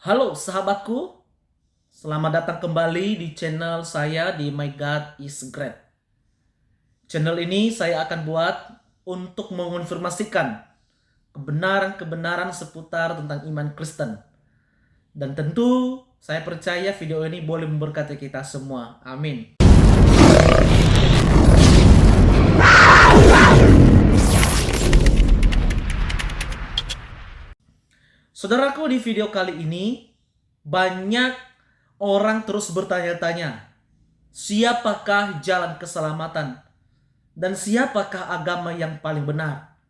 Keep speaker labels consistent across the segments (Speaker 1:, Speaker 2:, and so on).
Speaker 1: Halo sahabatku, selamat datang kembali di channel saya di My God is Great. Channel ini saya akan buat untuk mengonfirmasikan kebenaran-kebenaran seputar tentang iman Kristen. Dan tentu saya percaya video ini boleh memberkati kita semua. Amin. Saudaraku, di video kali ini banyak orang terus bertanya-tanya, siapakah jalan keselamatan dan siapakah agama yang paling benar?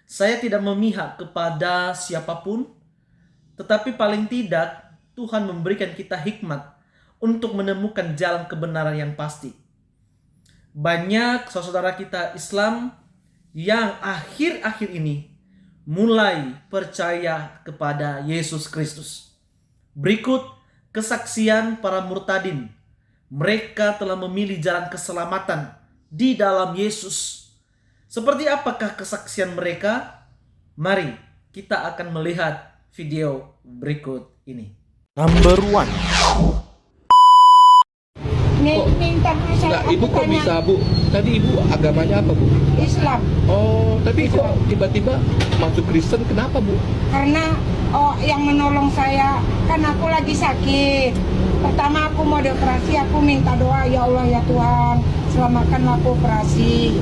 Speaker 1: Saya tidak memihak kepada siapapun, tetapi paling tidak Tuhan memberikan kita hikmat untuk menemukan jalan kebenaran yang pasti. Banyak saudara kita Islam yang akhir-akhir ini mulai percaya kepada Yesus Kristus. Berikut kesaksian para murtadin. Mereka telah memilih jalan keselamatan di dalam Yesus. Seperti apakah kesaksian mereka? Mari kita akan melihat video berikut ini.
Speaker 2: Number one.
Speaker 3: Minta saya
Speaker 4: Ibu kok
Speaker 3: tanya
Speaker 4: bisa, Bu? Tadi Ibu agamanya apa, Bu?
Speaker 3: Islam
Speaker 4: Oh, tapi kok tiba-tiba masuk Kristen, kenapa, Bu?
Speaker 3: karena yang menolong saya kan aku lagi sakit. Pertama aku mau dioperasi, aku minta doa, ya Allah ya Tuhan selamatkanlah aku operasi.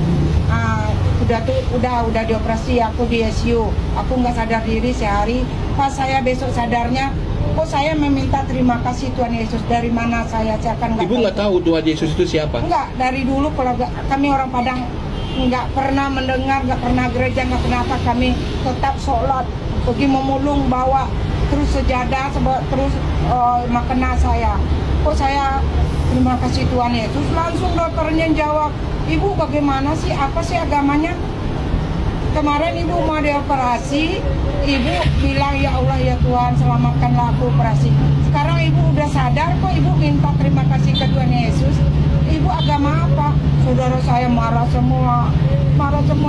Speaker 3: Udah dioperasi, aku di ICU, aku nggak sadar diri sehari. Pas saya besok sadarnya, kok saya meminta terima kasih Tuhan Yesus. Dari mana saya akan
Speaker 4: Ibu nggak tahu Tuhan Yesus itu siapa?
Speaker 3: Enggak, dari dulu keluarga kami orang Padang nggak pernah mendengar, nggak pernah gereja, nggak pernah apa. Kami tetap sholat, pergi memulung, bawa terus sejadah, terus makna saya. Kok saya terima kasih Tuhan Yesus. Langsung dokternya jawab, Ibu bagaimana sih, apa sih agamanya? Kemarin Ibu mau dioperasi, Ibu bilang ya Allah ya Tuhan selamatkanlah aku operasi. Sekarang Ibu udah sadar kok, Ibu minta terima kasih ke Tuhan Yesus. Ibu agama apa? Saudara saya marah semua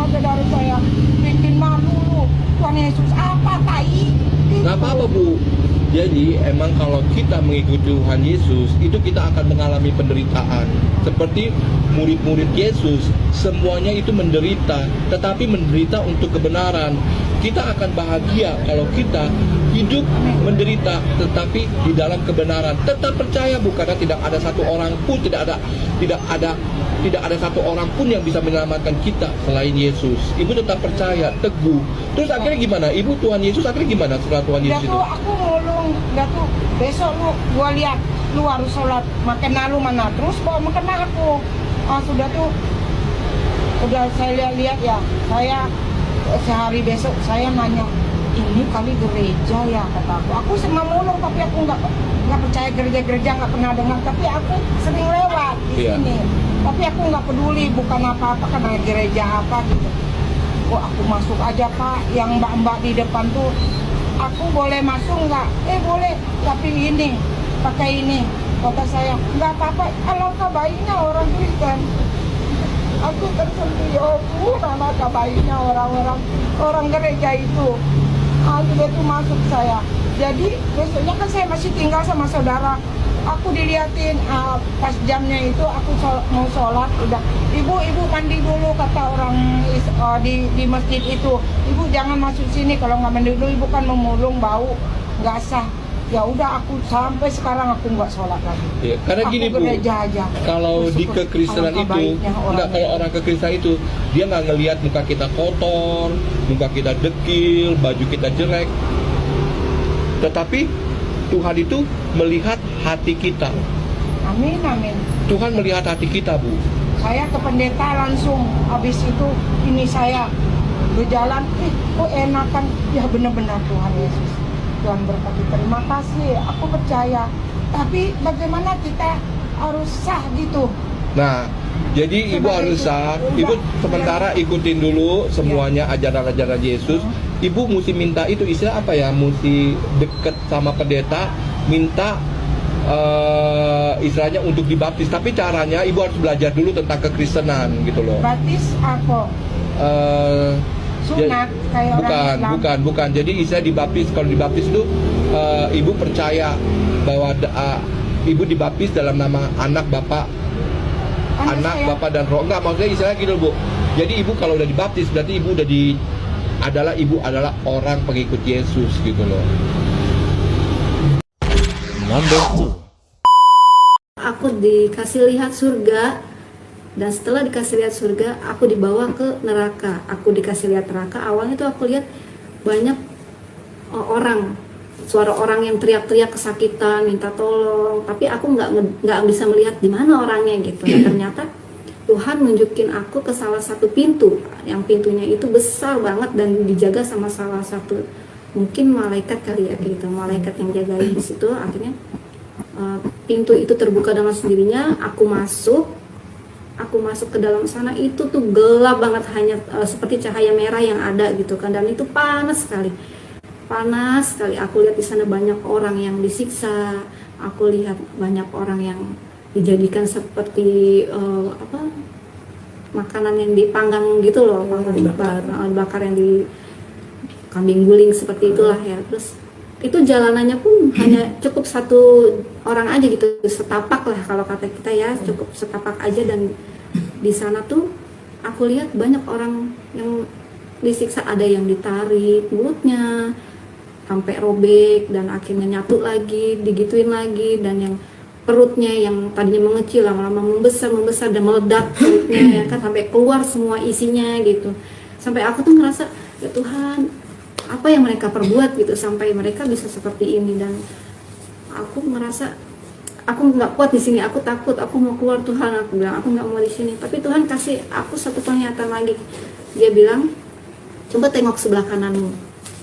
Speaker 3: saudara saya, bikin malu lu. Tuhan Yesus apa tai?
Speaker 4: Nggak apa-apa, Bu. Jadi emang kalau kita mengikuti Tuhan Yesus, itu kita akan mengalami penderitaan. Seperti murid-murid Yesus, semuanya itu menderita, tetapi menderita untuk kebenaran. Kita akan bahagia kalau kita hidup menderita, tetapi di dalam kebenaran. Tetap percaya, Bu, karena tidak ada satu orang pun, tidak ada satu orang pun yang bisa menyelamatkan kita selain Yesus. Ibu tetap percaya, teguh. Terus akhirnya gimana? Ibu Tuhan Yesus akhirnya gimana setelah Tuhan Yesus itu?
Speaker 3: Aku mulung, besok gua lihat lu harus sholat, makan lu mana? Terus bawa makan aku. Udah saya lihat ya, saya sehari besok saya nanya, ini kali gereja ya kata aku. Aku sama mulung tapi aku nggak percaya gereja, nggak pernah dengar. Tapi aku sering lewat di sini. Tapi aku nggak peduli, bukan apa-apa karena gereja apa gitu. Oh aku masuk aja Pak, yang mbak-mbak di depan tuh, aku boleh masuk nggak? Boleh, tapi ini pakai ini. Kata saya nggak apa-apa, alangkah baiknya orang Kristen. Aku tersentuh, ya ampun, alangkah baiknya orang gereja itu. Sudah tuh masuk saya. Jadi besoknya kan saya masih tinggal sama saudara. Aku diliatin pas jamnya itu aku mau sholat, udah ibu mandi dulu kata orang di masjid itu. Ibu jangan masuk sini kalau nggak mandi dulu, ibu kan memulung bau nggak sah. Ya udah aku sampai sekarang aku nggak sholat lagi.
Speaker 4: Ya, karena
Speaker 3: aku
Speaker 4: gini, Bu,
Speaker 3: aja.
Speaker 4: kalau di kekristenan itu, kalau orang kekristenan itu, dia nggak ngelihat muka kita kotor, muka kita dekil, baju kita jelek. Tetapi Tuhan itu melihat hati kita.
Speaker 3: Amin.
Speaker 4: Tuhan melihat hati kita, Bu.
Speaker 3: Saya ke pendeta langsung, habis itu ini saya berjalan, kok enakan, ya benar-benar Tuhan Yesus. Tuhan berkati, terima kasih, aku percaya. Tapi bagaimana kita harus sah gitu?
Speaker 4: Nah, jadi Ibu harus sah. Ibu sementara ikutin dulu semuanya ajaran-ajaran Yesus. Ibu mesti minta itu, istilah apa ya? Mesti deket sama pendeta, minta istilahnya untuk dibaptis. Tapi caranya Ibu harus belajar dulu tentang kekristenan gitu loh.
Speaker 3: Baptis apa? sunat kayak orang
Speaker 4: Bukan,
Speaker 3: Islam.
Speaker 4: bukan. Jadi Isa dibaptis. Kalau dibaptis itu ibu percaya bahwa ibu dibaptis dalam nama anak, bapak,
Speaker 3: Saya-
Speaker 4: bapak dan roh. Enggak, maksudnya istilahnya gitu, Bu. Jadi ibu kalau udah dibaptis berarti ibu udah ibu adalah orang pengikut Yesus gitu loh.
Speaker 1: Number 2.
Speaker 2: Aku dikasih lihat surga, dan setelah dikasih lihat surga aku dibawa ke neraka. Aku dikasih lihat neraka. Awalnya tuh aku lihat banyak orang, suara orang yang teriak-teriak kesakitan minta tolong, tapi aku nggak bisa melihat di mana orangnya gitu. Nah, ternyata Tuhan nunjukin aku ke salah satu pintu, yang pintunya itu besar banget dan dijaga sama salah satu mungkin malaikat kali ya gitu, malaikat yang jagain di situ. Akhirnya pintu itu terbuka dengan sendirinya. Aku masuk ke dalam sana, itu tuh gelap banget, hanya seperti cahaya merah yang ada gitu kan, dan itu panas sekali. Aku lihat di sana banyak orang yang disiksa, aku lihat banyak orang yang dijadikan seperti makanan yang dipanggang gitu loh, dibakar yang di kambing guling seperti itulah ya. Terus itu jalanannya pun hanya cukup satu orang aja gitu, setapak lah kalau kata kita ya, cukup setapak aja. Dan di sana tuh aku lihat banyak orang yang disiksa, ada yang ditarik mulutnya sampai robek dan akhirnya nyatu lagi, digituin lagi, dan yang perutnya yang tadinya mengecil lama-lama membesar dan meledak perutnya ya kan, sampai keluar semua isinya gitu. Sampai aku tuh ngerasa, ya Tuhan, apa yang mereka perbuat gitu sampai mereka bisa seperti ini. Dan aku merasa aku nggak kuat di sini, aku takut, aku mau keluar Tuhan. Aku bilang aku nggak mau di sini. Tapi Tuhan kasih aku satu penglihatan lagi. Dia bilang, coba tengok sebelah kananmu,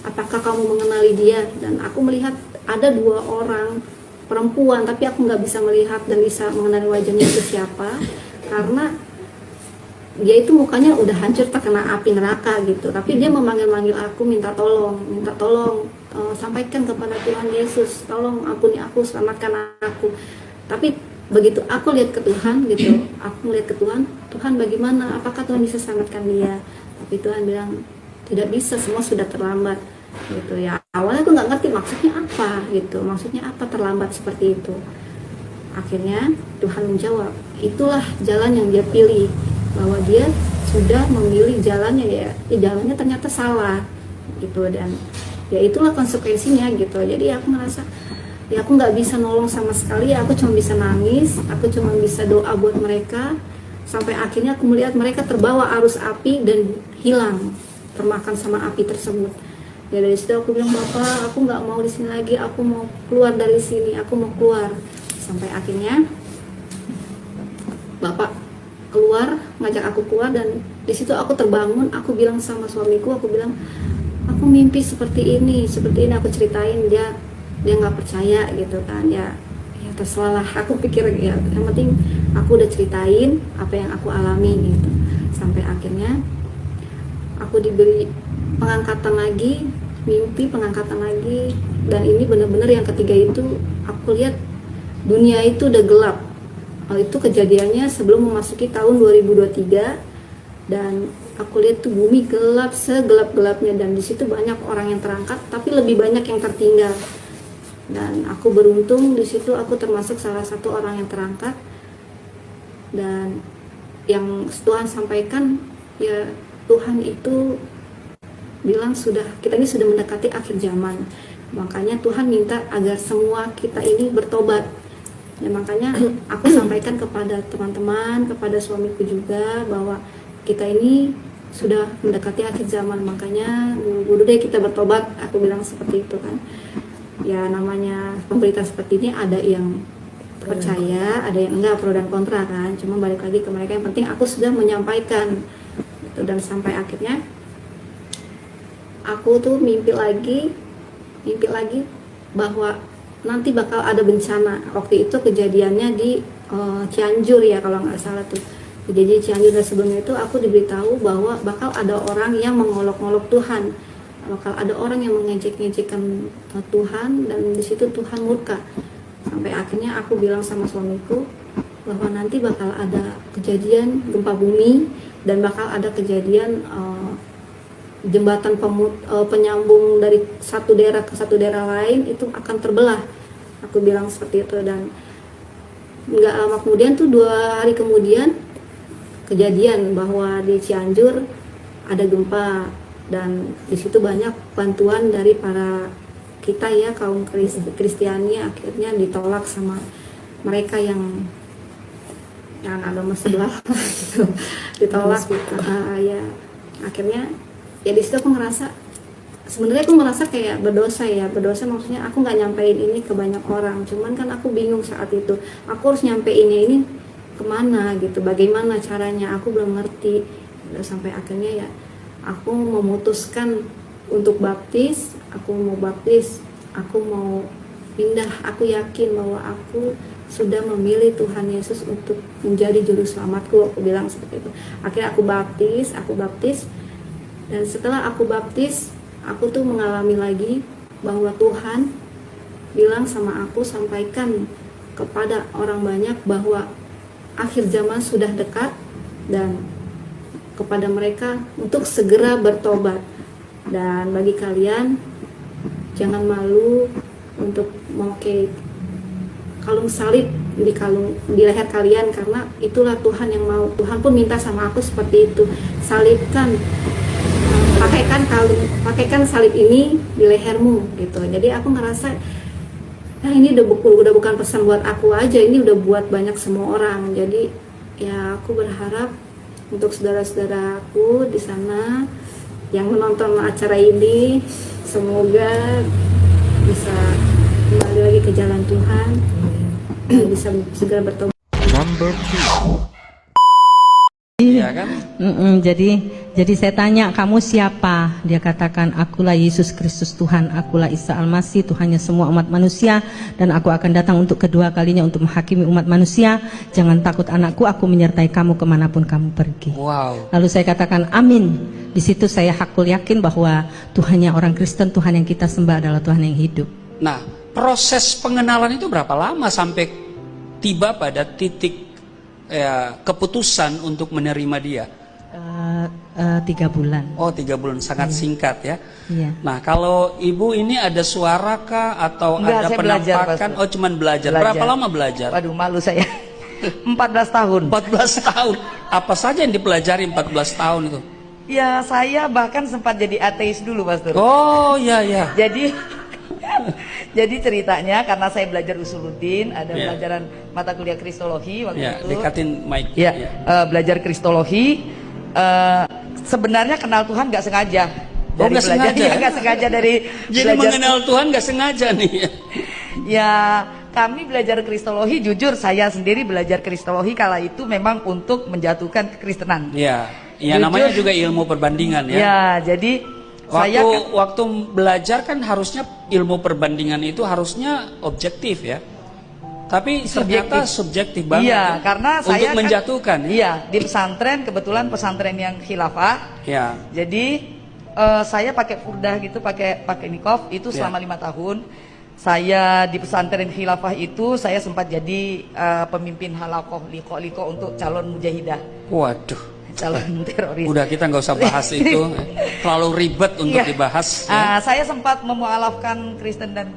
Speaker 2: apakah kamu mengenali dia? Dan aku melihat ada 2 orang perempuan, tapi aku nggak bisa melihat dan bisa mengenali wajahnya itu siapa, karena dia itu mukanya udah hancur terkena api neraka gitu. Tapi dia memanggil-manggil aku, minta tolong, sampaikan kepada Tuhan Yesus, tolong ampuni aku, selamatkan aku. Tapi begitu aku lihat ke Tuhan gitu, aku melihat ke Tuhan, Tuhan bagaimana, apakah Tuhan bisa selamatkan dia? Tapi Tuhan bilang tidak bisa, semua sudah terlambat gitu ya. Awalnya aku nggak ngerti maksudnya apa gitu, maksudnya apa terlambat seperti itu. Akhirnya Tuhan menjawab, itulah jalan yang dia pilih, bahwa dia sudah memilih jalannya, ya jalannya ternyata salah gitu, dan ya itulah konsekuensinya gitu. Jadi aku merasa ya aku nggak bisa nolong sama sekali, aku cuma bisa nangis, aku cuma bisa doa buat mereka, sampai akhirnya aku melihat mereka terbawa arus api dan hilang, termakan sama api tersebut. Ya dari situ aku bilang, Bapak, aku nggak mau di sini lagi, aku mau keluar dari sini, aku mau keluar. Sampai akhirnya Bapak keluar, ngajak aku keluar, dan di situ aku terbangun. Aku bilang sama suamiku, aku bilang aku mimpi seperti ini, aku ceritain. Dia nggak percaya gitu kan, ya terserah lah. Aku pikir ya yang penting aku udah ceritain apa yang aku alami gitu. Sampai akhirnya aku diberi pengangkatan lagi, mimpi pengangkatan lagi. Dan ini benar-benar yang ketiga itu aku lihat dunia itu udah gelap. Itu kejadiannya sebelum memasuki tahun 2023, dan aku lihat tuh bumi gelap segelap-gelapnya, dan di situ banyak orang yang terangkat tapi lebih banyak yang tertinggal. Dan aku beruntung di situ, aku termasuk salah satu orang yang terangkat. Dan yang Tuhan sampaikan, ya Tuhan itu bilang kita ini sudah mendekati akhir zaman, makanya Tuhan minta agar semua kita ini bertobat. Ya makanya aku sampaikan kepada teman-teman, kepada suamiku juga, bahwa kita ini sudah mendekati akhir zaman, makanya dulu deh kita bertobat. Aku bilang seperti itu kan. Ya namanya pemberitaan seperti ini, ada yang percaya, ada yang enggak, pro dan kontra kan. Cuma balik lagi ke mereka, yang penting aku sudah menyampaikan gitu. Dan sampai akhirnya aku tuh mimpi lagi bahwa nanti bakal ada bencana. Waktu itu kejadiannya di Cianjur ya kalau nggak salah tuh. Jadi Cianjur, dan sebelumnya itu aku diberitahu bahwa bakal ada orang yang mengolok-olok Tuhan, bakal ada orang yang mengejek-ngejekkan Tuhan, dan di situ Tuhan murka. Sampai akhirnya aku bilang sama suamiku bahwa nanti bakal ada kejadian gempa bumi, dan bakal ada kejadian jembatan penyambung dari satu daerah ke satu daerah lain itu akan terbelah. Aku bilang seperti itu, dan nggak lama kemudian tuh 2 hari kemudian kejadian bahwa di Cianjur ada gempa, dan di situ banyak bantuan dari para kita ya kaum Kristiani akhirnya ditolak sama mereka yang agama sebelah gitu, ditolak gitu. Ya akhirnya ya di situ aku ngerasa sebenarnya aku merasa kayak berdosa maksudnya aku nggak nyampein ini ke banyak orang, cuman kan aku bingung saat itu aku harus nyampein ini kemana gitu, bagaimana caranya aku belum ngerti. Sampai akhirnya ya aku memutuskan untuk baptis, aku mau pindah. Aku yakin bahwa aku sudah memilih Tuhan Yesus untuk menjadi juru selamatku, aku bilang seperti itu. Akhirnya aku baptis, dan setelah aku baptis aku tuh mengalami lagi bahwa Tuhan bilang sama aku, sampaikan kepada orang banyak bahwa akhir zaman sudah dekat, dan kepada mereka untuk segera bertobat. Dan bagi kalian jangan malu untuk memakai kalung salib di leher kalian, karena itulah Tuhan yang mau. Tuhan pun minta sama aku seperti itu, salibkan, pakaikan salib ini di lehermu gitu. Jadi aku ngerasa ini udah bukan pesan buat aku aja, ini udah buat banyak semua orang. Jadi ya aku berharap untuk saudara-saudaraku di sana yang menonton acara ini, semoga bisa kembali lagi ke jalan Tuhan, bisa segera bertobat.
Speaker 5: Number 2.
Speaker 6: Iya kan? Jadi saya tanya, kamu siapa? Dia katakan, akulah Yesus Kristus Tuhan, akulah Isa Al-Masih, Tuhannya semua umat manusia, dan aku akan datang untuk kedua kalinya untuk menghakimi umat manusia. Jangan takut anakku, aku menyertai kamu kemanapun kamu pergi.
Speaker 5: Wow.
Speaker 6: Lalu saya katakan amin. Di situ saya hakul yakin bahwa Tuhannya orang Kristen, Tuhan yang kita sembah adalah Tuhan yang hidup.
Speaker 5: Nah, proses pengenalan itu berapa lama sampai tiba pada titik keputusan untuk menerima dia?
Speaker 6: 3 bulan.
Speaker 5: Oh, 3 bulan, sangat singkat ya.
Speaker 6: Iya.
Speaker 5: Nah, kalau ibu ini ada suara kah atau
Speaker 7: Enggak,
Speaker 5: ada
Speaker 7: saya belajar,
Speaker 5: penampakan?
Speaker 7: Pastor.
Speaker 5: Oh, cuman belajar. Berapa lama belajar?
Speaker 7: Waduh, malu saya. 14 tahun.
Speaker 5: 14 tahun. Apa saja yang dipelajari 14 tahun itu?
Speaker 7: Ya, saya bahkan sempat jadi ateis dulu, Pastor.
Speaker 5: Oh, ya ya.
Speaker 7: Jadi ceritanya karena saya belajar usuluddin, ada
Speaker 5: Ya.
Speaker 7: pelajaran mata kuliah kristologi waktu
Speaker 5: Ya,
Speaker 7: itu.
Speaker 5: dekatin mic.
Speaker 7: Ya, belajar kristologi. Sebenarnya kenal Tuhan nggak sengaja.
Speaker 5: Oh, nggak sengaja,
Speaker 7: ya,
Speaker 5: ya?
Speaker 7: nggak sengaja dari
Speaker 5: Jadi
Speaker 7: belajar.
Speaker 5: mengenal Tuhan nggak sengaja nih.
Speaker 7: Ya, kami belajar kristologi, jujur saya sendiri belajar kristologi kala itu memang untuk menjatuhkan kekristenan.
Speaker 5: Ya, ya
Speaker 7: Jujur.
Speaker 5: namanya juga ilmu perbandingan ya.
Speaker 7: Ya, jadi saya
Speaker 5: Waktu belajar kan harusnya ilmu perbandingan itu harusnya objektif ya. Tapi ternyata subjektif banget.
Speaker 7: Iya,
Speaker 5: ya.
Speaker 7: karena
Speaker 5: Untuk
Speaker 7: saya
Speaker 5: menjatuhkan. Ya.
Speaker 7: Iya, di pesantren kebetulan pesantren yang khilafah.
Speaker 5: Ya.
Speaker 7: Jadi saya pakai furdah gitu, pakai nikob itu selama 5 tahun. Saya di pesantren khilafah itu saya sempat jadi pemimpin halakoh liko untuk calon mujahidah,
Speaker 5: Waduh.
Speaker 7: calon teroris.
Speaker 5: Udah kita nggak usah bahas itu. Terlalu ribet untuk
Speaker 7: Iya.
Speaker 5: dibahas. Ya.
Speaker 7: Saya sempat memualafkan Kristen dan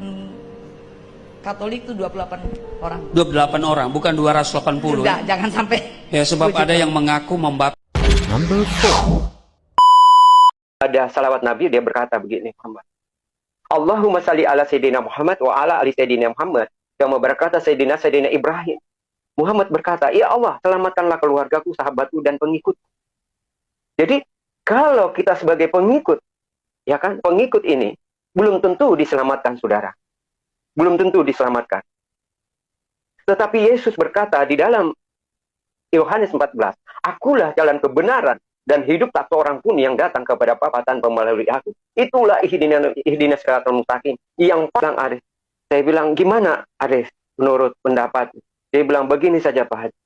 Speaker 7: Katolik itu 28 orang.
Speaker 5: 28 orang, bukan 280
Speaker 7: Enggak,
Speaker 5: ya.
Speaker 7: jangan sampai.
Speaker 5: Ya sebab ada yang mengaku membatalkan.
Speaker 8: Number 4. Ada salawat Nabi, dia berkata begini, Muhammad. Allahumma salli ala Sayyidina Muhammad wa ala ali Sayyidina Muhammad. Kama berkata Sayyidina Ibrahim. Muhammad berkata, ya Allah, selamatkanlah keluargaku, sahabatku, dan pengikut. Jadi, kalau kita sebagai pengikut, ya kan, pengikut ini, belum tentu diselamatkan, saudara. Belum tentu diselamatkan. Tetapi Yesus berkata di dalam Yohanes 14, akulah jalan kebenaran dan hidup, tak seorang pun yang datang kepada Bapa tanpa melalui aku. Itulah ihdinas siratal mustaqim. Yang bilang Aris, saya bilang, gimana Aris menurut pendapat? Dia bilang, begini saja Pak Haji.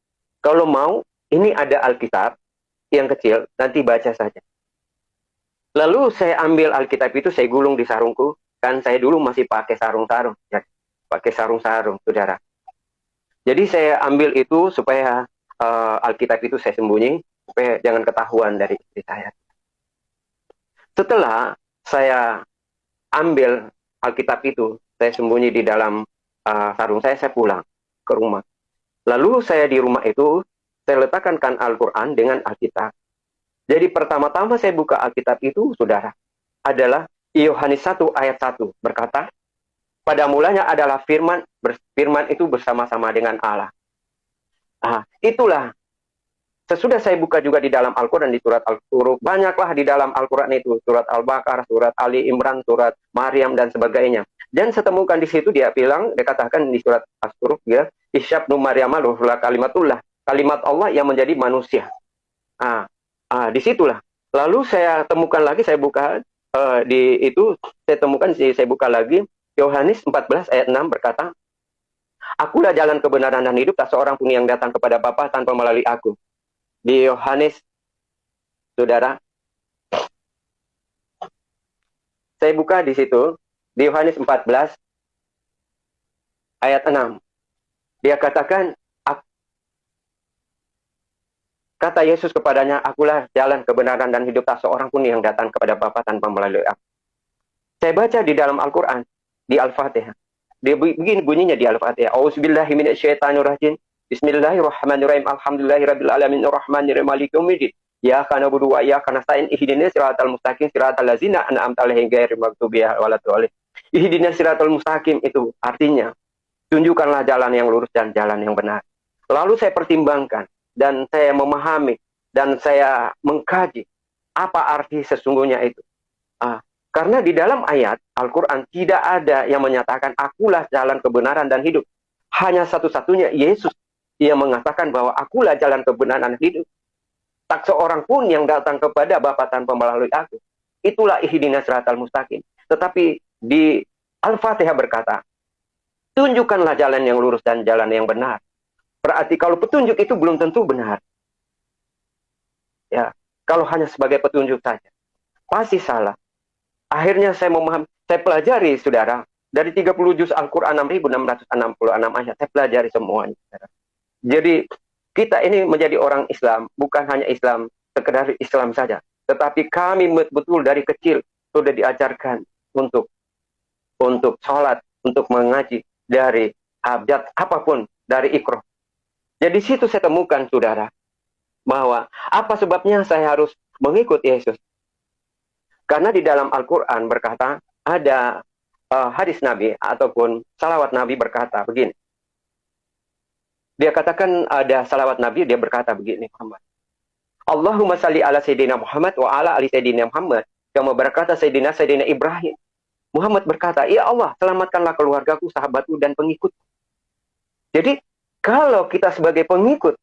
Speaker 8: Kalau mau, ini ada Alkitab yang kecil, nanti baca saja. Lalu saya ambil Alkitab itu, saya gulung di sarungku. Kan saya dulu masih pakai sarung-sarung. Ya, pakai sarung-sarung, saudara. Jadi saya ambil itu supaya Alkitab itu saya sembunyi, supaya jangan ketahuan dari istri saya. Setelah saya ambil Alkitab itu, saya sembunyi di dalam sarung saya pulang ke rumah. Lalu saya di rumah itu, saya letakkan Al-Quran dengan Alkitab. Jadi pertama-tama saya buka Alkitab itu, saudara, adalah Yohanes 1 ayat 1 berkata, pada mulanya adalah firman, firman itu bersama-sama dengan Allah. Itulah. Sesudah saya buka juga di dalam Al-Quran, di surat Al-Suruf, banyaklah di dalam Al-Quran itu, surat Al-Baqarah, surat Ali Imran, surat Maryam, dan sebagainya. Dan saya temukan di situ dia katakan di surat Al-Suruf, ya, Isyabnu Maryamah ruhullah kalimatullah, kalimat Allah yang menjadi manusia. Di situlah. Lalu saya temukan lagi, saya buka saya buka lagi Yohanes 14 ayat 6 berkata, Akulah jalan kebenaran dan hidup, tak seorang pun yang datang kepada Bapa tanpa melalui aku. Di Yohanes, saudara, saya buka di situ, di Yohanes 14 ayat 6. Dia katakan, kata Yesus kepadanya, Akulah jalan kebenaran dan hidup, tak seorang pun yang datang kepada Bapa tanpa melalui aku. Saya baca di dalam Al-Quran, di Al-Fatihah. Dia begini bunyinya di Al-Fatihah. Auzubillahi minasyaitonirrajim. Bismillahirrahmanirrahim. Alhamdulillahirabbil alamin arrahmanirrahim maliki yaumiddin. Iyyaka na'budu wa iyyaka nasta'in. Ihdinas siratal mustaqim siratal ladzina an'amta 'alaihim ghairil maghdubi 'alaihim waladdallin. Ihdinas siratal mustaqim itu artinya tunjukkanlah jalan yang lurus dan jalan yang benar. Lalu saya pertimbangkan dan saya memahami dan saya mengkaji apa arti sesungguhnya itu. Karena di dalam ayat Al-Quran tidak ada yang menyatakan akulah jalan kebenaran dan hidup. Hanya satu-satunya Yesus yang mengatakan bahwa akulah jalan kebenaran dan hidup. Tak seorang pun yang datang kepada Bapa tanpa melalui aku. Itulah ihdinas siratal mustaqim. Tetapi di Al-Fatihah berkata, tunjukkanlah jalan yang lurus dan jalan yang benar. Berarti kalau petunjuk itu belum tentu benar. Ya, kalau hanya sebagai petunjuk saja, pasti salah. Akhirnya saya memahami, saya pelajari, saudara, dari 30 juz Al-Quran 6.666 ayat, saya pelajari semuanya. Saudara. Jadi, kita ini menjadi orang Islam, bukan hanya Islam, sekedar Islam saja. Tetapi kami betul dari kecil sudah diajarkan untuk sholat, untuk mengaji dari abjad apapun, dari Iqra. Jadi situ saya temukan, saudara, bahwa apa sebabnya saya harus mengikut Yesus. Karena di dalam Al-Quran berkata, ada hadis Nabi ataupun salawat Nabi berkata begini. Dia katakan ada salawat Nabi, dia berkata begini, Muhammad. Allahumma salli ala Sayyidina Muhammad wa ala ali Sayyidina Muhammad. Kama berkata Sayyidina Ibrahim. Muhammad berkata, ya Allah, selamatkanlah keluargaku, sahabatku, dan pengikutku. Jadi, kalau kita sebagai pengikut,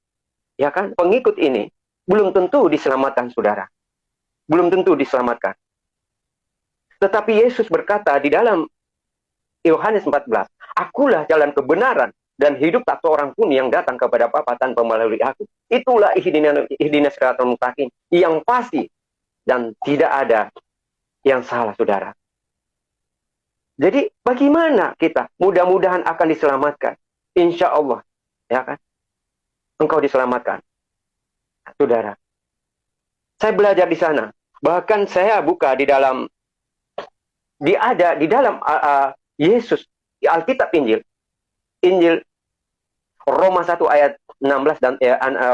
Speaker 8: ya kan, pengikut ini, belum tentu diselamatkan, saudara. Belum tentu diselamatkan. Tetapi Yesus berkata di dalam Yohanes 14, Akulah jalan kebenaran dan hidup, tak seorang pun yang datang kepada Bapa tanpa melalui aku. Itulah ihdinas siratal mustaqim yang pasti dan tidak ada yang salah, saudara. Jadi bagaimana kita? Mudah-mudahan akan diselamatkan. Insya Allah, ya kan? Engkau diselamatkan, saudara. Saya belajar di sana. Bahkan saya buka di dalam Yesus di Alkitab Injil Roma 1 ayat 16 dan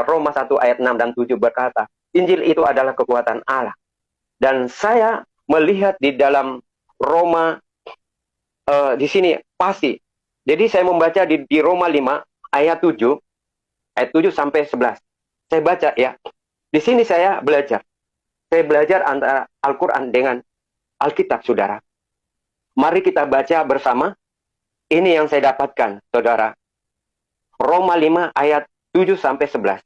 Speaker 8: Roma 1 ayat 6 dan 7 berkata, Injil itu adalah kekuatan Allah. Dan saya melihat di dalam Roma di sini pasti. Jadi saya membaca di Roma 5 ayat 7 sampai 11. Saya baca ya. Di sini saya belajar. Saya belajar antara Al-Quran dengan Alkitab, saudara. Mari kita baca bersama. Ini yang saya dapatkan, saudara. Roma 5 ayat 7 sampai 11.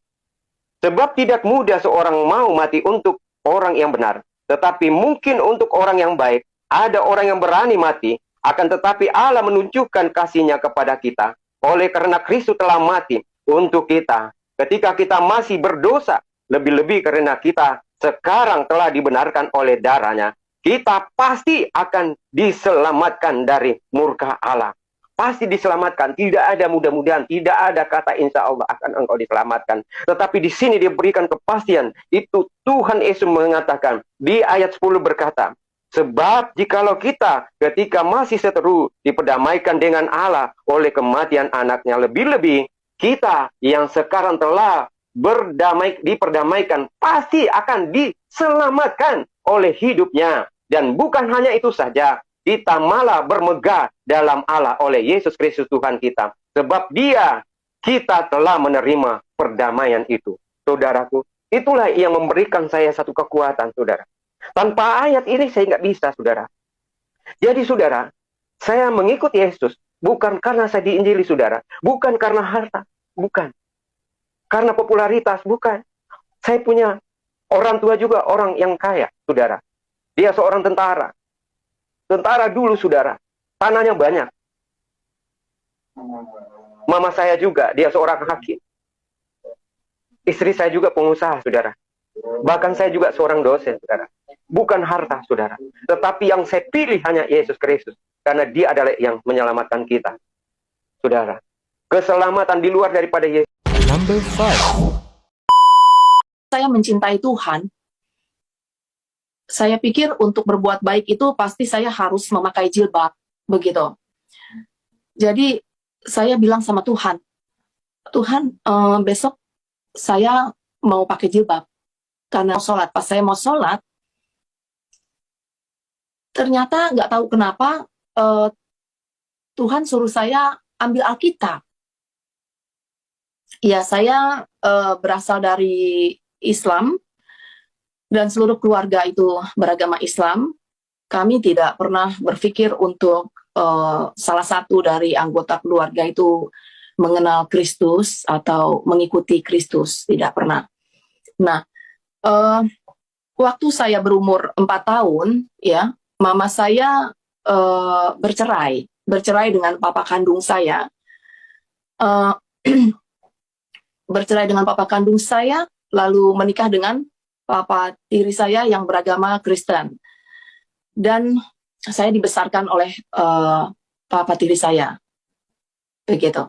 Speaker 8: Sebab tidak mudah seorang mau mati untuk orang yang benar, tetapi mungkin untuk orang yang baik. Ada orang yang berani mati, akan tetapi Allah menunjukkan kasih-Nya kepada kita oleh karena Kristus telah mati untuk kita ketika kita masih berdosa, lebih-lebih karena kita sekarang telah dibenarkan oleh darah-Nya, kita pasti akan diselamatkan dari murka Allah. pasti diselamatkan. Tidak ada mudah-mudahan, tidak ada kata insya Allah akan engkau diselamatkan. Tetapi di sini diberikan kepastian. Itu Tuhan Yesus mengatakan di ayat 10 berkata, sebab jikalau kita ketika masih seteru diperdamaikan dengan Allah oleh kematian anaknya, lebih-lebih kita yang sekarang telah diperdamaikan pasti akan diselamatkan oleh hidupnya. Dan bukan hanya itu saja, kita malah bermegah dalam Allah oleh Yesus Kristus Tuhan kita. Sebab kita telah menerima perdamaian itu. Saudaraku, itulah yang memberikan saya satu kekuatan, saudara. Tanpa ayat ini saya nggak bisa, saudara. Jadi, saudara, saya mengikut Yesus bukan karena saya diinjili, saudara. Bukan karena harta, bukan. Karena popularitas, bukan. Saya punya orang tua juga, orang yang kaya, saudara. Dia seorang tentara. Tentara dulu, saudara. Tanahnya banyak. Mama saya juga, dia seorang hakim. Istri saya juga pengusaha, saudara. Bahkan saya juga seorang dosen, saudara. Bukan harta, saudara. Tetapi yang saya pilih hanya Yesus Kristus. Karena dia adalah yang menyelamatkan kita. Saudara. Keselamatan di luar daripada Yesus.
Speaker 4: Number 5.
Speaker 9: Saya mencintai Tuhan. Saya pikir untuk berbuat baik itu pasti saya harus memakai jilbab. Begitu. Jadi saya bilang sama Tuhan, Tuhan, besok saya mau pakai jilbab. Karena sholat. Pas saya mau sholat, ternyata nggak tahu kenapa Tuhan suruh saya ambil Alkitab. Ya, saya berasal dari Islam dan seluruh keluarga itu beragama Islam. Kami tidak pernah berpikir untuk salah satu dari anggota keluarga itu mengenal Kristus atau mengikuti Kristus. Tidak pernah. Nah, waktu saya berumur 4 tahun, ya, mama saya bercerai dengan papa kandung saya. Bercerai dengan papa kandung saya, lalu menikah dengan papa tiri saya yang beragama Kristen. Dan saya dibesarkan oleh papa tiri saya. Begitu.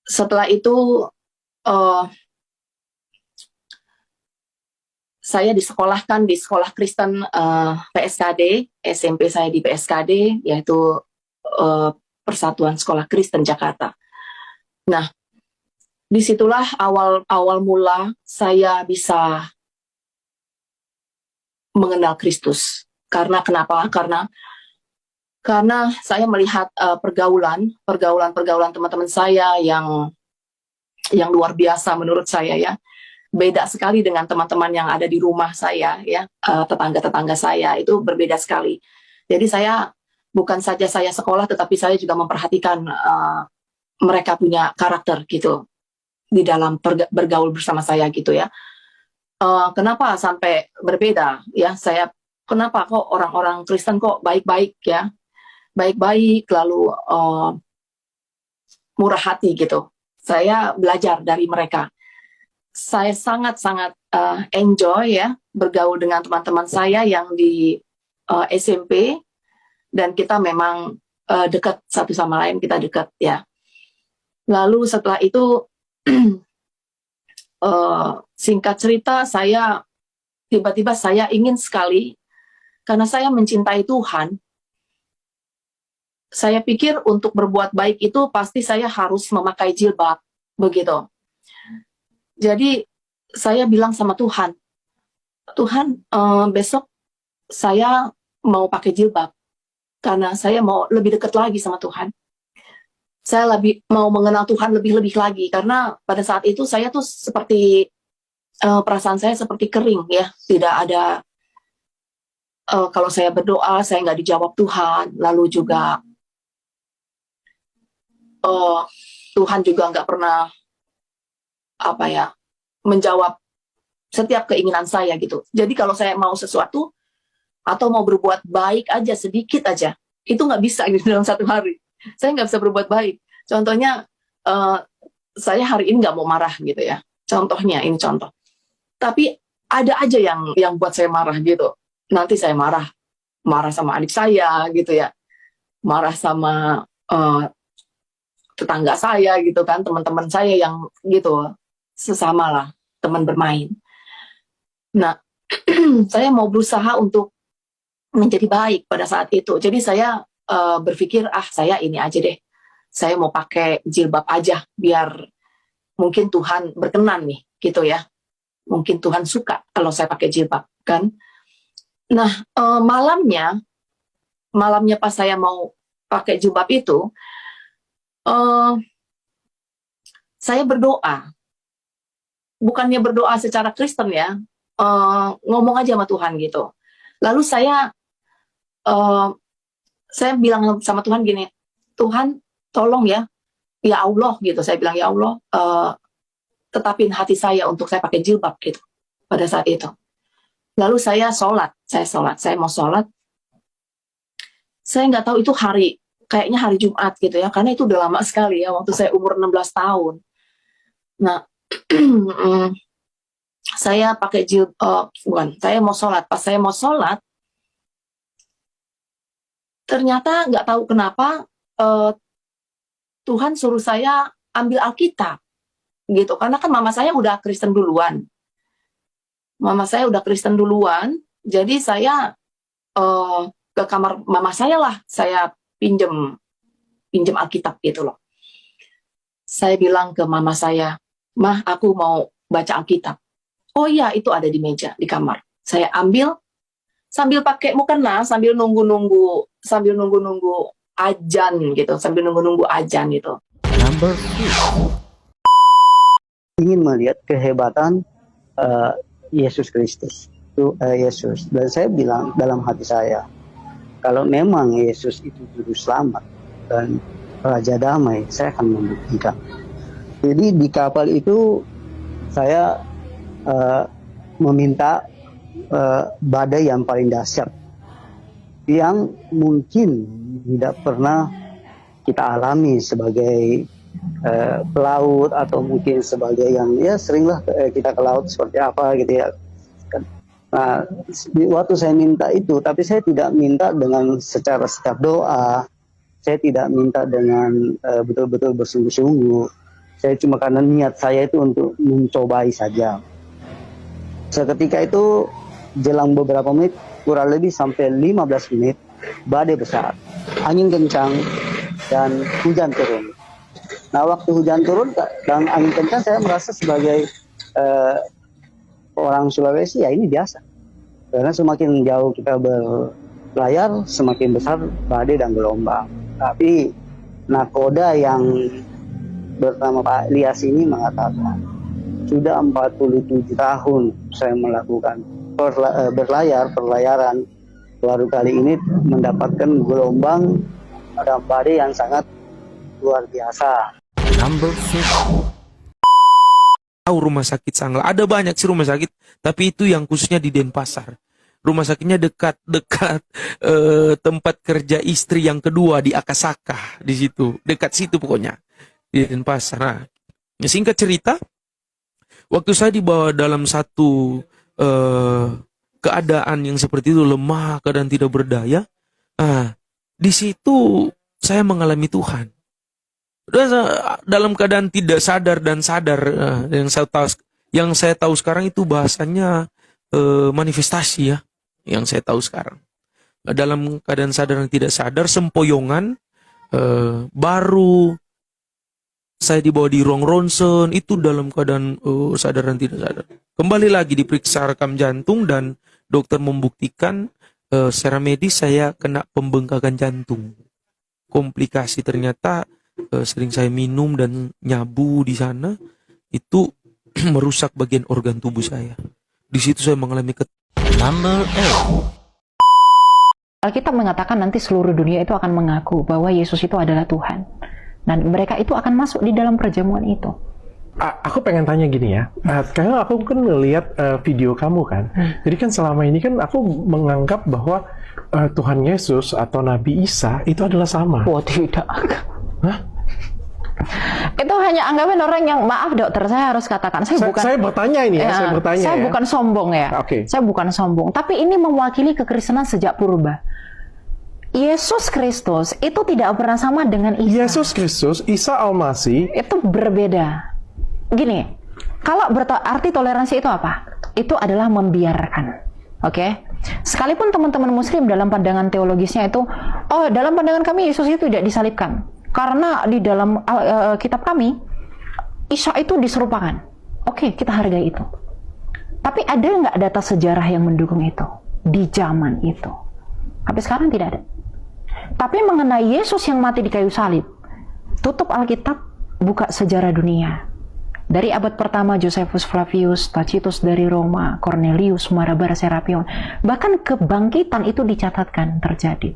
Speaker 9: Setelah itu, saya disekolahkan di sekolah Kristen PSKD, SMP saya di PSKD, yaitu Persatuan Sekolah Kristen Jakarta. Nah, disitulah awal mula saya bisa mengenal Kristus. Karena kenapa? Karena saya melihat pergaulan teman-teman saya yang luar biasa menurut saya, ya. Beda sekali dengan teman-teman yang ada di rumah saya, ya, tetangga-tetangga saya itu berbeda sekali. Jadi saya bukan saja saya sekolah, tetapi saya juga memperhatikan mereka punya karakter gitu di dalam bergaul bersama saya gitu, ya. Kenapa sampai berbeda, ya? Kenapa kok orang-orang Kristen kok baik-baik, ya, baik-baik lalu murah hati gitu. Saya belajar dari mereka. Saya sangat-sangat enjoy, ya, bergaul dengan teman-teman saya yang di SMP, dan kita memang dekat satu sama lain, kita dekat, ya. Lalu setelah itu singkat cerita, tiba-tiba saya ingin sekali, karena saya mencintai Tuhan. Saya pikir untuk berbuat baik itu pasti saya harus memakai jilbab, begitu. Jadi saya bilang sama Tuhan, Tuhan, besok saya mau pakai jilbab karena saya mau lebih dekat lagi sama Tuhan. Saya lebih mau mengenal Tuhan lebih-lebih lagi, karena pada saat itu saya tuh seperti perasaan saya seperti kering, ya, tidak ada kalau saya berdoa saya nggak dijawab Tuhan, lalu juga Tuhan juga nggak pernah menjawab setiap keinginan saya gitu. Jadi kalau saya mau sesuatu atau mau berbuat baik aja sedikit aja, itu nggak bisa gitu dalam satu hari. Saya nggak bisa berbuat baik. Contohnya, saya hari ini nggak mau marah gitu, ya. Contohnya, ini contoh. Tapi ada aja yang buat saya marah gitu. Nanti saya marah sama adik saya gitu, ya. marah sama tetangga saya gitu kan, teman-teman saya yang gitu, sesama lah, teman bermain. Nah, saya mau berusaha untuk menjadi baik pada saat itu. Jadi saya berpikir, saya ini aja deh. Saya mau pakai jilbab aja, biar mungkin Tuhan berkenan nih, gitu ya. Mungkin Tuhan suka kalau saya pakai jilbab, kan. Nah, malamnya pas saya mau pakai jilbab itu, saya berdoa. Bukannya berdoa secara Kristen ya, ngomong aja sama Tuhan gitu. Lalu saya bilang sama Tuhan gini, Tuhan tolong ya Allah gitu. Saya bilang, ya Allah, tetapin hati saya untuk saya pakai jilbab gitu pada saat itu. Lalu saya mau sholat. Saya nggak tahu itu kayaknya hari Jumat gitu ya, karena itu udah lama sekali ya, waktu saya umur 16 tahun. Nah, saya pakai saya mau sholat. Pas saya mau sholat, ternyata nggak tahu kenapa Tuhan suruh saya ambil Alkitab gitu, karena kan mama saya udah Kristen duluan. Jadi saya ke kamar mama saya lah, saya pinjem Alkitab gitu loh. Saya bilang ke mama saya, Mah, aku mau baca Alkitab. Oh iya, itu ada di meja di kamar. Saya ambil sambil pakai mukena, sambil nunggu ajan gitu,
Speaker 10: Number 2. Ingin melihat kehebatan Yesus Kristus, Yesus. Dan saya bilang dalam hati saya, kalau memang Yesus itu juru selamat dan Raja Damai, saya akan membuktikan. Jadi di kapal itu saya meminta badai yang paling dahsyat, yang mungkin tidak pernah kita alami sebagai pelaut, atau mungkin sebagai yang ya seringlah kita ke laut seperti apa gitu ya. Nah, waktu saya minta itu, tapi saya tidak minta dengan secara setiap doa, saya tidak minta dengan betul-betul bersungguh-sungguh. Saya cuma karena niat saya itu untuk mencobai saja. Seketika itu jelang beberapa menit, kurang lebih sampai 15 menit, badai besar, angin kencang, dan hujan turun. Nah, waktu hujan turun dan angin kencang, saya merasa sebagai orang Sulawesi, ya ini biasa. Karena semakin jauh kita berlayar, semakin besar badai dan gelombang. Tapi nakoda yang bernama Pak Elias ini mengatakan, sudah 47 tahun saya melakukan perlayaran, baru kali ini mendapatkan gelombang dan badai yang sangat luar biasa.
Speaker 11: Number 6. Tahu rumah sakit Sangla, ada banyak sih rumah sakit, tapi itu yang khususnya di Denpasar. Rumah sakitnya dekat tempat kerja istri yang kedua di Akasaka, di situ, dekat situ pokoknya di Denpasar. Nah, singkat cerita, waktu saya dibawa dalam satu keadaan yang seperti itu, lemah, keadaan tidak berdaya, di situ saya mengalami Tuhan. Dalam keadaan tidak sadar dan sadar, yang saya tahu sekarang itu bahasanya manifestasi ya, yang saya tahu sekarang. Dalam keadaan sadar dan tidak sadar, sempoyongan, baru saya dibawa di ruang ronsen, itu dalam keadaan sadar dan tidak sadar. Kembali lagi diperiksa rekam jantung dan dokter membuktikan secara medis saya kena pembengkakan jantung. Komplikasi ternyata sering saya minum dan nyabu di sana, itu merusak bagian organ tubuh saya. Di situ saya mengalami Number 8.
Speaker 12: Alkitab mengatakan nanti seluruh dunia itu akan mengaku bahwa Yesus itu adalah Tuhan. Dan mereka itu akan masuk di dalam perjamuan itu.
Speaker 13: Aku pengen tanya gini ya, karena aku kan ngelihat video kamu kan, jadi kan selama ini kan aku menganggap bahwa Tuhan Yesus atau Nabi Isa itu adalah sama.
Speaker 12: Wah, tidak.
Speaker 13: Hah?
Speaker 12: Itu hanya anggapan orang yang, maaf dokter, saya harus katakan,
Speaker 13: saya bertanya ini ya,
Speaker 12: saya bukan sombong ya,
Speaker 13: Okay.
Speaker 12: Saya bukan sombong, tapi ini mewakili kekristenan sejak purba. Yesus Kristus itu tidak pernah sama dengan Isa.
Speaker 13: Yesus Kristus, Isa Al-Masih
Speaker 12: Itu berbeda. Gini, kalau arti toleransi itu apa? Itu adalah membiarkan. Oke? Sekalipun teman-teman muslim dalam pandangan teologisnya itu, oh dalam pandangan kami Yesus itu tidak disalibkan. Karena di dalam kitab kami, Isa itu diserupakan. Oke, kita hargai itu. Tapi ada nggak data sejarah yang mendukung itu? Di zaman itu. Sampai sekarang tidak ada. Tapi mengenai Yesus yang mati di kayu salib, tutup Alkitab, buka sejarah dunia. Dari abad pertama Josephus Flavius, Tacitus dari Roma, Cornelius, Marabar Serapion, bahkan kebangkitan itu dicatatkan terjadi.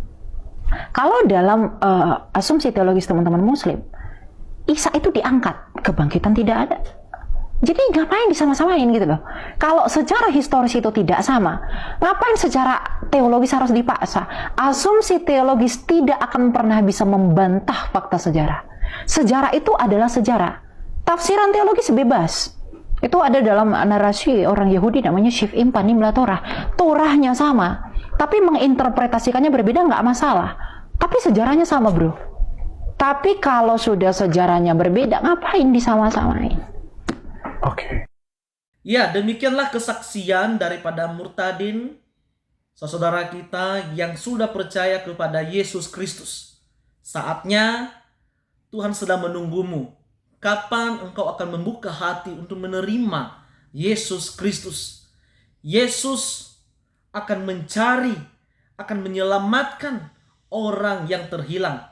Speaker 12: Kalau dalam asumsi teologis teman-teman muslim, Isa itu diangkat, kebangkitan tidak ada. Jadi ngapain disama-samain gitu loh. Kalau secara historis itu tidak sama, ngapain secara teologis harus dipaksa? Asumsi teologis tidak akan pernah bisa membantah fakta sejarah. Sejarah itu adalah sejarah. Tafsiran teologis bebas. Itu ada dalam narasi orang Yahudi namanya Shiv'im Panim La Torah. Torahnya sama, tapi menginterpretasikannya berbeda nggak masalah. Tapi sejarahnya sama, bro. Tapi kalau sudah sejarahnya berbeda, ngapain disama-samain?
Speaker 13: Oke.
Speaker 1: Ya, demikianlah kesaksian daripada murtadin, saudara kita yang sudah percaya kepada Yesus Kristus. Saatnya Tuhan sedang menunggumu. Kapan engkau akan membuka hati untuk menerima Yesus Kristus? Yesus akan mencari, akan menyelamatkan orang yang terhilang.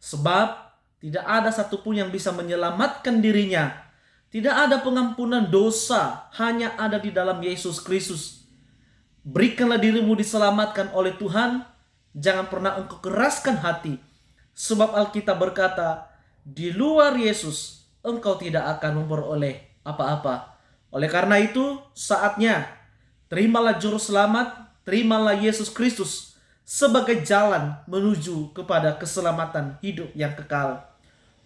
Speaker 1: Sebab tidak ada satupun yang bisa menyelamatkan dirinya. Tidak ada pengampunan dosa, hanya ada di dalam Yesus Kristus. Berikanlah dirimu diselamatkan oleh Tuhan, jangan pernah engkau keraskan hati. Sebab Alkitab berkata, di luar Yesus, engkau tidak akan memperoleh apa-apa. Oleh karena itu, saatnya terimalah juru selamat, terimalah Yesus Kristus sebagai jalan menuju kepada keselamatan hidup yang kekal.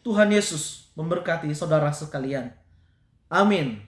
Speaker 1: Tuhan Yesus memberkati saudara sekalian. Amin.